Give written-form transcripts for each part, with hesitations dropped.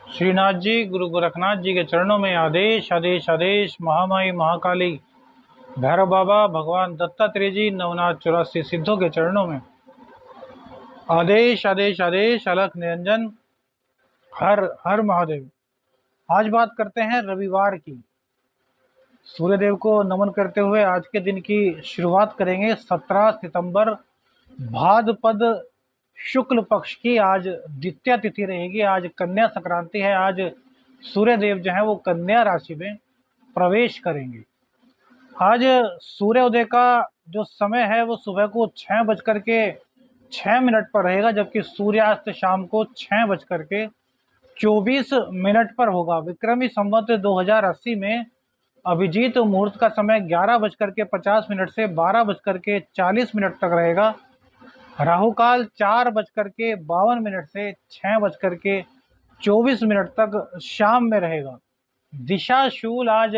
श्रीनाथ जी, गुरु गोरखनाथ जी के चरणों में आदेश आदेश आदेश। महामाई महाकाली, भैरव बाबा, भगवान दत्तात्रेय जी, नवनाथ 84 सिद्धों के चरणों में आदेश आदेश आदेश। अलख निरंजन, हर हर महादेव। आज बात करते हैं रविवार की। सूर्यदेव को नमन करते हुए आज के दिन की शुरुआत करेंगे। 17 सितंबर भाद्रपद शुक्ल पक्ष की आज द्वितीया तिथि रहेगी। आज कन्या संक्रांति है। आज सूर्यदेव जो है वो कन्या राशि में प्रवेश करेंगे। आज सूर्योदय का जो समय है वो सुबह को 6:06 पर रहेगा, जबकि सूर्यास्त शाम को 6:24 पर होगा। विक्रमी संवत 2080 में अभिजीत मुहूर्त का समय 11:50 से 12:40 तक रहेगा। राहु काल 4:52 से 6:24 तक शाम में रहेगा। दिशा शूल आज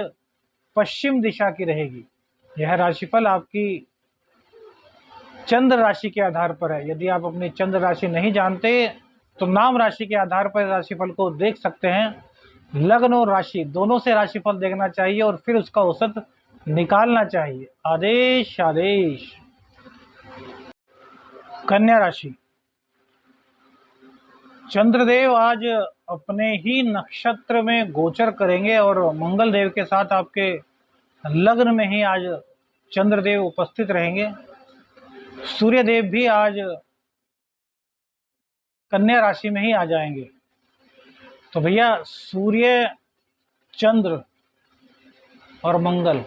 पश्चिम दिशा की रहेगी। यह राशिफल आपकी चंद्र राशि के आधार पर है। यदि आप अपनी चंद्र राशि नहीं जानते तो नाम राशि के आधार पर राशिफल को देख सकते हैं। लग्न और राशि दोनों से राशिफल देखना चाहिए और फिर उसका औसत निकालना चाहिए। आदेश आदेश। कन्या राशि, चंद्रदेव आज अपने ही नक्षत्र में गोचर करेंगे और मंगल देव के साथ आपके लग्न में ही आज चंद्रदेव उपस्थित रहेंगे। सूर्यदेव भी आज कन्या राशि में ही आ जाएंगे। तो भैया, सूर्य, चंद्र और मंगल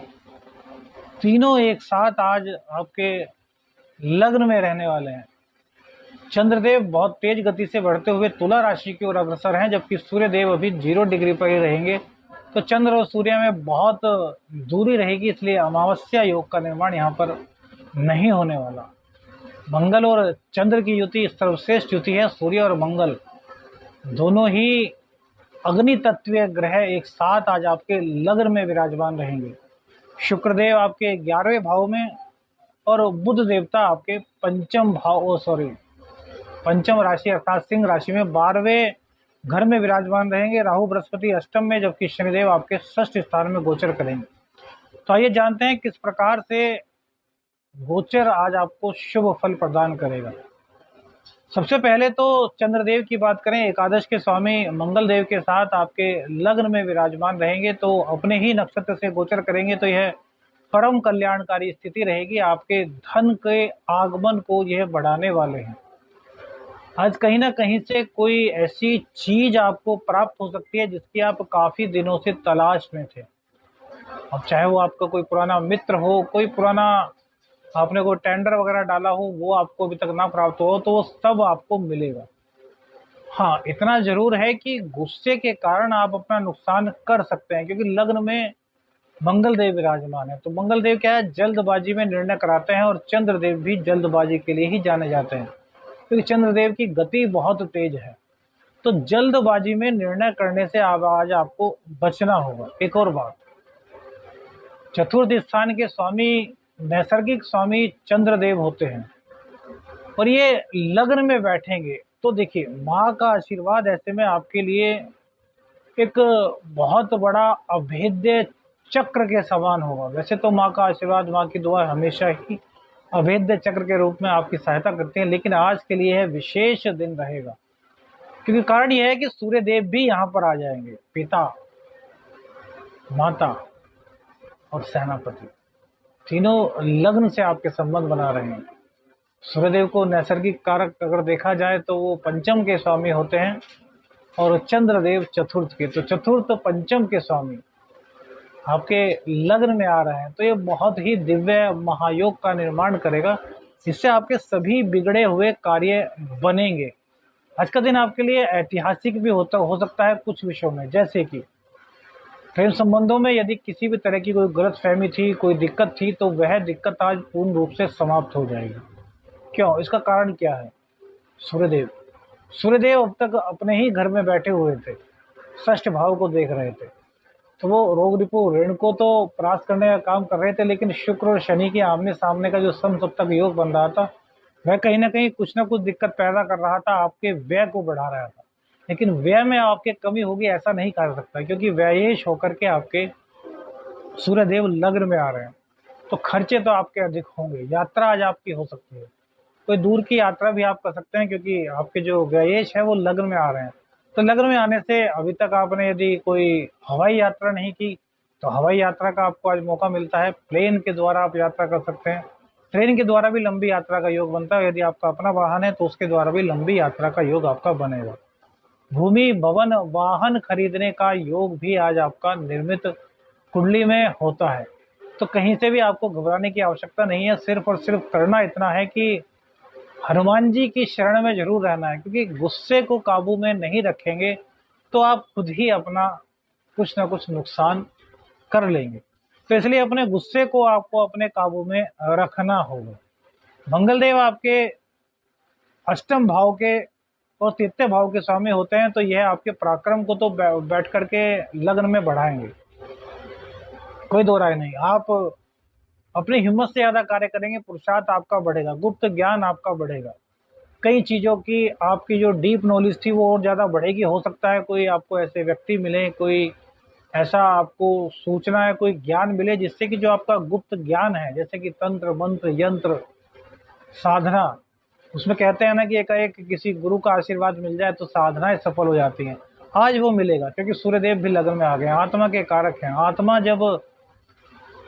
तीनों एक साथ आज आपके लग्न में रहने वाले हैं। चंद्रदेव बहुत तेज गति से बढ़ते हुए तुला राशि की ओर अग्रसर हैं, जबकि सूर्यदेव अभी 0 डिग्री पर ही रहेंगे। तो चंद्र और सूर्य में बहुत दूरी रहेगी, इसलिए अमावस्या योग का निर्माण यहाँ पर नहीं होने वाला। मंगल और चंद्र की युति सर्वश्रेष्ठ युति है। सूर्य और मंगल दोनों ही अग्नि तत्वीय ग्रह एक साथ आज आपके लग्न में विराजमान रहेंगे। शुक्रदेव आपके 11वें भाव में और बुध देवता आपके पंचम राशि अर्थात सिंह राशि में 12वें घर में विराजमान रहेंगे। राहु बृहस्पति अष्टम में, जबकि शनिदेव आपके षष्ठ स्थान में गोचर करेंगे। तो आइए जानते हैं किस प्रकार से गोचर आज आपको शुभ फल प्रदान करेगा। सबसे पहले तो चंद्रदेव की बात करें। एकादश के स्वामी मंगल देव के साथ आपके लग्न में विराजमान रहेंगे, तो अपने ही नक्षत्र से गोचर करेंगे, तो यह परम कल्याणकारी स्थिति रहेगी। आपके धन के आगमन को यह बढ़ाने वाले हैं। आज कहीं ना कहीं से कोई ऐसी चीज आपको प्राप्त हो सकती है जिसकी आप काफी दिनों से तलाश में थे। अब चाहे वो आपका कोई पुराना मित्र हो, कोई पुराना आपने कोई टेंडर वगैरह डाला हो, वो आपको अभी तक ना प्राप्त हो, तो वो सब आपको मिलेगा। हाँ, इतना जरूर है कि गुस्से के कारण आप अपना नुकसान कर सकते हैं, क्योंकि लग्न में मंगल देव विराजमान है। तो मंगल देव क्या है, जल्दबाजी में निर्णय कराते हैं, और चंद्रदेव भी जल्दबाजी के लिए ही जाने जाते हैं, क्योंकि चंद्रदेव की गति बहुत तेज है। तो जल्दबाजी में निर्णय करने से आज आपको बचना होगा। एक और बात, चतुर्थ स्थान के स्वामी नैसर्गिक स्वामी चंद्रदेव होते हैं और ये लग्न में बैठेंगे। तो देखिए, माँ का आशीर्वाद ऐसे में आपके लिए एक बहुत बड़ा अभेद्य चक्र के समान होगा। वैसे तो माँ का आशीर्वाद, माँ की दुआ हमेशा ही अभेद्य चक्र के रूप में आपकी सहायता करती है, लेकिन आज के लिए यह विशेष दिन रहेगा, क्योंकि कारण यह है कि सूर्यदेव भी यहाँ पर आ जाएंगे। पिता, माता और सेनापति तीनों लग्न से आपके संबंध बना रहे हैं। सूर्यदेव को नैसर्गिक कारक अगर देखा जाए तो वो पंचम के स्वामी होते हैं और चंद्रदेव चतुर्थ के। तो चतुर्थ पंचम के स्वामी आपके लग्न में आ रहे हैं, तो ये बहुत ही दिव्य महायोग का निर्माण करेगा, जिससे आपके सभी बिगड़े हुए कार्य बनेंगे। आज का दिन आपके लिए ऐतिहासिक भी हो सकता है कुछ विषयों में, जैसे कि प्रेम संबंधों में यदि किसी भी तरह की कोई गलतफहमी थी, कोई दिक्कत थी, तो वह दिक्कत आज पूर्ण रूप से समाप्त हो जाएगी। क्यों? इसका कारण क्या है? सूर्यदेव अब तक अपने ही घर में बैठे हुए थे, षष्ठ भाव को देख रहे थे, तो वो रोग रिपु ऋण को तो परास्त करने का काम कर रहे थे, लेकिन शुक्र और शनि के आमने सामने का जो समसप्तक योग बन रहा था, वह कहीं ना कहीं कुछ ना कुछ दिक्कत पैदा कर रहा था, आपके व्यय को बढ़ा रहा था। लेकिन व्यय में आपके कमी होगी ऐसा नहीं कह सकता, क्योंकि व्ययेश होकर के आपके सूर्यदेव लग्न में आ रहे हैं, तो खर्चे तो आपके अधिक होंगे। यात्रा आज आपकी हो सकती है, कोई दूर की यात्रा भी आप कर सकते हैं, क्योंकि आपके जो व्ययेश है वो लग्न में आ रहे हैं। तो लग्न में आने से अभी तक आपने यदि कोई हवाई यात्रा नहीं की तो हवाई यात्रा का आपको आज मौका मिलता है। प्लेन के द्वारा आप यात्रा कर सकते हैं, ट्रेन के द्वारा भी लंबी यात्रा का योग बनता है। यदि आपका अपना वाहन है तो उसके द्वारा भी लंबी यात्रा का योग आपका बनेगा। भूमि भवन वाहन खरीदने का योग भी आज आपका निर्मित कुंडली में होता है। तो कहीं से भी आपको घबराने की आवश्यकता नहीं है, सिर्फ और सिर्फ करना इतना है कि हनुमान जी की शरण में जरूर रहना है, क्योंकि गुस्से को काबू में नहीं रखेंगे तो आप खुद ही अपना कुछ ना कुछ नुकसान कर लेंगे। तो इसलिए अपने गुस्से को आपको अपने काबू में रखना होगा। मंगलदेव आपके अष्टम भाव के और तृतीय भाव के स्वामी होते हैं, तो यह आपके पराक्रम को तो बैठ करके लग्न में बढ़ाएंगे, कोई दो राय नहीं। आप अपनी हिम्मत से ज्यादा कार्य करेंगे, पुरुषार्थ आपका बढ़ेगा, गुप्त ज्ञान आपका बढ़ेगा, कई चीजों की आपकी जो डीप नॉलेज थी वो और ज्यादा बढ़ेगी। हो सकता है कोई आपको ऐसे व्यक्ति मिले, कोई ऐसा आपको सूचना है, कोई ज्ञान मिले जिससे कि जो आपका गुप्त ज्ञान है, जैसे कि तंत्र मंत्र यंत्र साधना, उसमें कहते हैं ना कि एकाएक किसी गुरु का आशीर्वाद मिल जाए तो साधनाएं सफल हो जाती हैं। आज वो मिलेगा, क्योंकि सूर्यदेव भी लग्न में आ गए, आत्मा के कारक हैं। आत्मा जब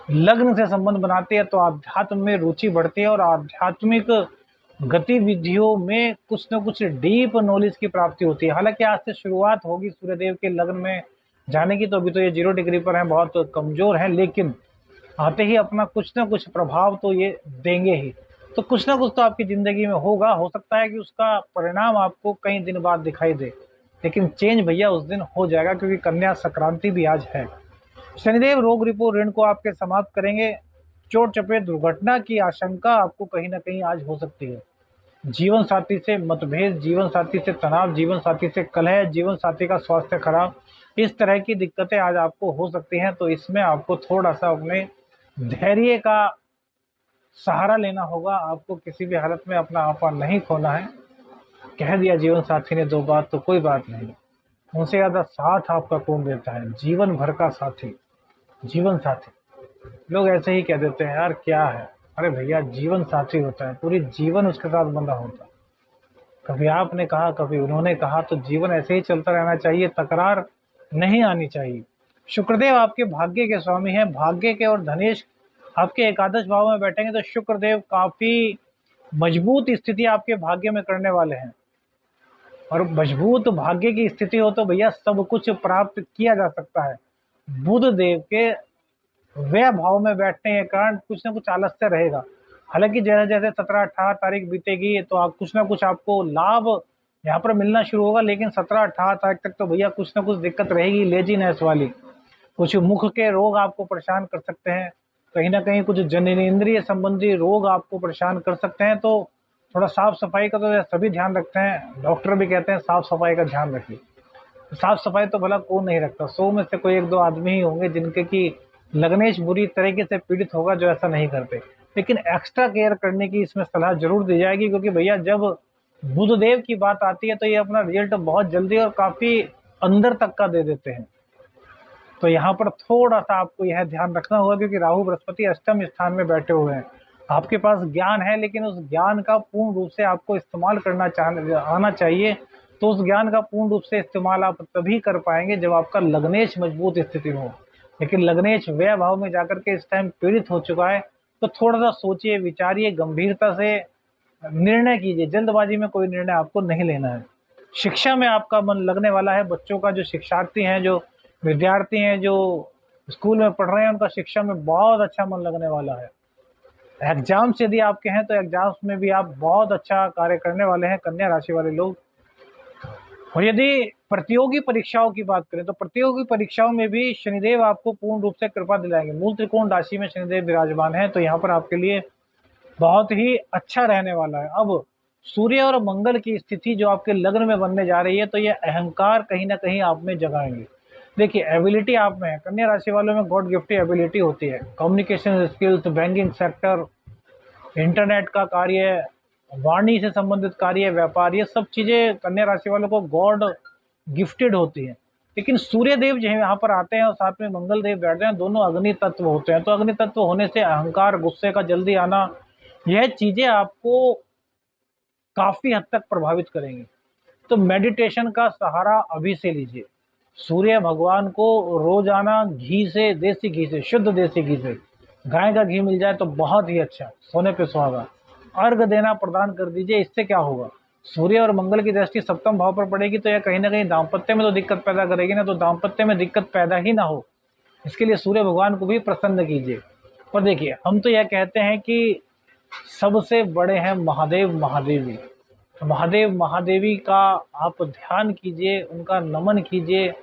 लग्न से संबंध बनाती है तो आध्यात्म में रुचि बढ़ती है, और आध्यात्मिक गतिविधियों में कुछ न कुछ डीप नॉलेज की प्राप्ति होती है। हालांकि आज से शुरुआत होगी सूर्यदेव के लग्न में जाने की, तो अभी तो ये 0 डिग्री पर हैं, बहुत कमजोर हैं, लेकिन आते ही अपना कुछ ना कुछ प्रभाव तो ये देंगे ही। तो कुछ ना कुछ तो आपकी जिंदगी में होगा। हो सकता है कि उसका परिणाम आपको कई दिन बाद दिखाई दे, लेकिन चेंज भैया उस दिन हो जाएगा, क्योंकि कन्या संक्रांति भी आज है। शनिदेव रोग रिपो ऋण को आपके समाप्त करेंगे। चोट चपेट दुर्घटना की आशंका आपको कहीं ना कहीं आज हो सकती है। जीवन साथी से मतभेद, जीवन साथी से तनाव, जीवन साथी से कलह, जीवन साथी का स्वास्थ्य खराब, इस तरह की दिक्कतें आज आपको हो सकती हैं। तो इसमें आपको थोड़ा सा अपने धैर्य का सहारा लेना होगा। आपको किसी भी हालत में अपना आपा नहीं खोना है। कह दिया जीवन साथी ने 2 बात तो कोई बात नहीं, उनसे ज्यादा साथ आपका कौन देता है? जीवन भर का साथी, जीवन साथी। लोग ऐसे ही कह देते हैं यार क्या है, अरे भैया जीवन साथी होता है, पूरी जीवन उसके साथ बंधा होता है। कभी आपने कहा कभी उन्होंने कहा, तो जीवन ऐसे ही चलता रहना चाहिए, तकरार नहीं आनी चाहिए। शुक्रदेव आपके भाग्य के स्वामी हैं, भाग्य के, और धनेश आपके एकादश भाव में बैठेंगे तो शुक्रदेव काफी मजबूत स्थिति आपके भाग्य में करने वाले हैं। और मजबूत भाग्य की स्थिति हो तो भैया सब कुछ प्राप्त किया जा सकता है। बुध देव के व्यय भाव में बैठने के कारण कुछ ना कुछ आलस्य रहेगा। हालांकि जैसे जैसे 17-18 तारीख बीतेगी तो आप कुछ ना कुछ आपको लाभ यहाँ पर मिलना शुरू होगा, लेकिन 17-18 तारीख तक तो भैया कुछ ना कुछ दिक्कत रहेगी, लेजीनेस वाली। कुछ मुख के रोग आपको परेशान कर सकते हैं, कहीं ना कहीं कुछ जननेंद्रिय संबंधी रोग आपको परेशान कर सकते हैं। तो थोड़ा साफ सफाई का तो सभी ध्यान रखते हैं, डॉक्टर भी कहते हैं साफ सफाई का ध्यान रखिए। साफ सफाई तो भला कौन नहीं रखता, 100 में से कोई 1-2 आदमी ही होंगे जिनके की लग्नेश बुरी तरीके से पीड़ित होगा जो ऐसा नहीं करते। लेकिन एक्स्ट्रा केयर करने की इसमें सलाह जरूर दी जाएगी, क्योंकि भैया जब बुधदेव की बात आती है तो ये अपना रिजल्ट बहुत जल्दी और काफी अंदर तक का दे देते हैं। तो यहाँ पर थोड़ा सा आपको यह ध्यान रखना होगा, क्योंकि राहु बृहस्पति अष्टम स्थान में बैठे हुए हैं। आपके पास ज्ञान है, लेकिन उस ज्ञान का पूर्ण रूप से आपको इस्तेमाल करना आना चाहिए। तो उस ज्ञान का पूर्ण रूप से इस्तेमाल आप तभी कर पाएंगे जब आपका लग्नेश मजबूत स्थिति में हो। लेकिन लग्नेश व्यय भाव में जाकर के इस टाइम पीड़ित हो चुका है, तो थोड़ा सा सोचिए, विचारिए, गंभीरता से निर्णय कीजिए। जल्दबाजी में कोई निर्णय आपको नहीं लेना है। शिक्षा में आपका मन लगने वाला है। बच्चों का जो शिक्षार्थी हैं, जो विद्यार्थी हैं, जो स्कूल में पढ़ रहे हैं, उनका शिक्षा में बहुत अच्छा मन लगने वाला है। एग्जाम्स यदि आपके हैं तो एग्जाम्स में भी आप बहुत अच्छा कार्य करने वाले हैं, कन्या राशि वाले लोग। और यदि प्रतियोगी परीक्षाओं की बात करें तो प्रतियोगी परीक्षाओं में भी शनिदेव आपको पूर्ण रूप से कृपा दिलाएंगे। मूल त्रिकोण राशि में शनिदेव विराजमान है, तो यहाँ पर आपके लिए बहुत ही अच्छा रहने वाला है। अब सूर्य और मंगल की स्थिति जो आपके लग्न में बनने जा रही है, तो ये अहंकार कहीं ना कहीं आप में जगाएंगे। देखिए एबिलिटी आप में है, कन्या राशि वालों में गॉड गिफ्टेड एबिलिटी होती है, communication skills, banking sector, internet का कार्य, वाणी से संबंधित कार्य, व्यापार, ये सब चीजें कन्या राशि वालों को गॉड गिफ्टेड होती हैं। लेकिन सूर्य देव जो है यहाँ पर आते हैं और साथ में मंगल देव बैठते हैं, दोनों अग्नि तत्व होते हैं। तो अग्नि तत्व होने से अहंकार, गुस्से का जल्दी आना, यह चीजें आपको काफी हद तक प्रभावित करेंगी। तो मेडिटेशन का सहारा अभी से लीजिए। सूर्य भगवान को रोजाना घी से, देसी घी से, शुद्ध देसी घी से, गाय का घी मिल जाए तो बहुत ही अच्छा, सोने पे सुहागा। अर्घ देना प्रदान कर दीजिए। इससे क्या होगा, सूर्य और मंगल की दृष्टि सप्तम भाव पर पड़ेगी तो यह कहीं ना कहीं दाम्पत्य में तो दिक्कत पैदा करेगी ना, तो दाम्पत्य में दिक्कत पैदा ही ना हो, इसके लिए सूर्य भगवान को भी प्रसन्न कीजिए। और देखिए, हम तो यह कहते हैं कि सबसे बड़े हैं महादेव महादेवी। तो महादेव महादेवी का आप ध्यान कीजिए, उनका नमन कीजिए,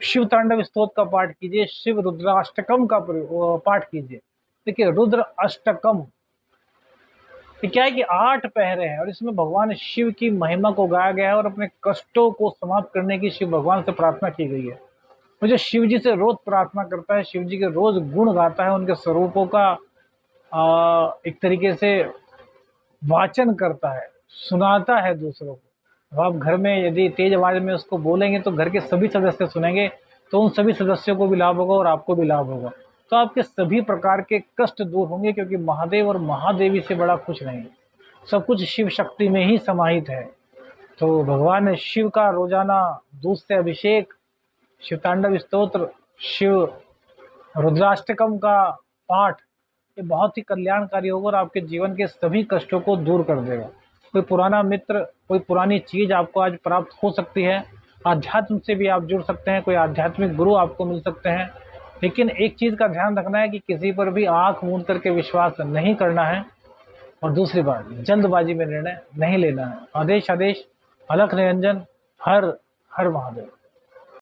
शिव तांडव स्तोत्र का पाठ कीजिए, शिव रुद्राष्टकम का पाठ कीजिए। देखिए, रुद्र अष्टकम ये क्या है कि 8 पहरे हैं और इसमें भगवान शिव की महिमा को गाया गया है और अपने कष्टों को समाप्त करने की शिव भगवान से प्रार्थना की गई है। तो जो शिव जी से रोज प्रार्थना करता है, शिव जी के रोज गुण गाता है, उनके स्वरूपों का एक तरीके से वाचन करता है, सुनाता है दूसरों को। अब आप घर में यदि तेज आवाज में उसको बोलेंगे तो घर के सभी सदस्य सुनेंगे, तो उन सभी सदस्यों को भी लाभ होगा और आपको भी लाभ होगा। तो आपके सभी प्रकार के कष्ट दूर होंगे, क्योंकि महादेव और महादेवी से बड़ा कुछ नहीं, सब कुछ शिव शक्ति में ही समाहित है। तो भगवान शिव का रोजाना दूध से अभिषेक, शिव तांडव स्तोत्र, शिव रुद्राष्टकम का पाठ, ये बहुत ही कल्याणकारी होगा और आपके जीवन के सभी कष्टों को दूर कर देगा। कोई पुराना मित्र, कोई पुरानी चीज आपको आज प्राप्त हो सकती है, आध्यात्म से भी आप जुड़ सकते हैं, कोई आध्यात्मिक गुरु आपको मिल सकते हैं। लेकिन एक चीज का ध्यान रखना है कि किसी पर भी आंख मूंद करके विश्वास नहीं करना है, और दूसरी बात, जल्दबाजी में निर्णय नहीं लेना है। आदेश आदेश, अलख निरंजन, हर हर महादेव।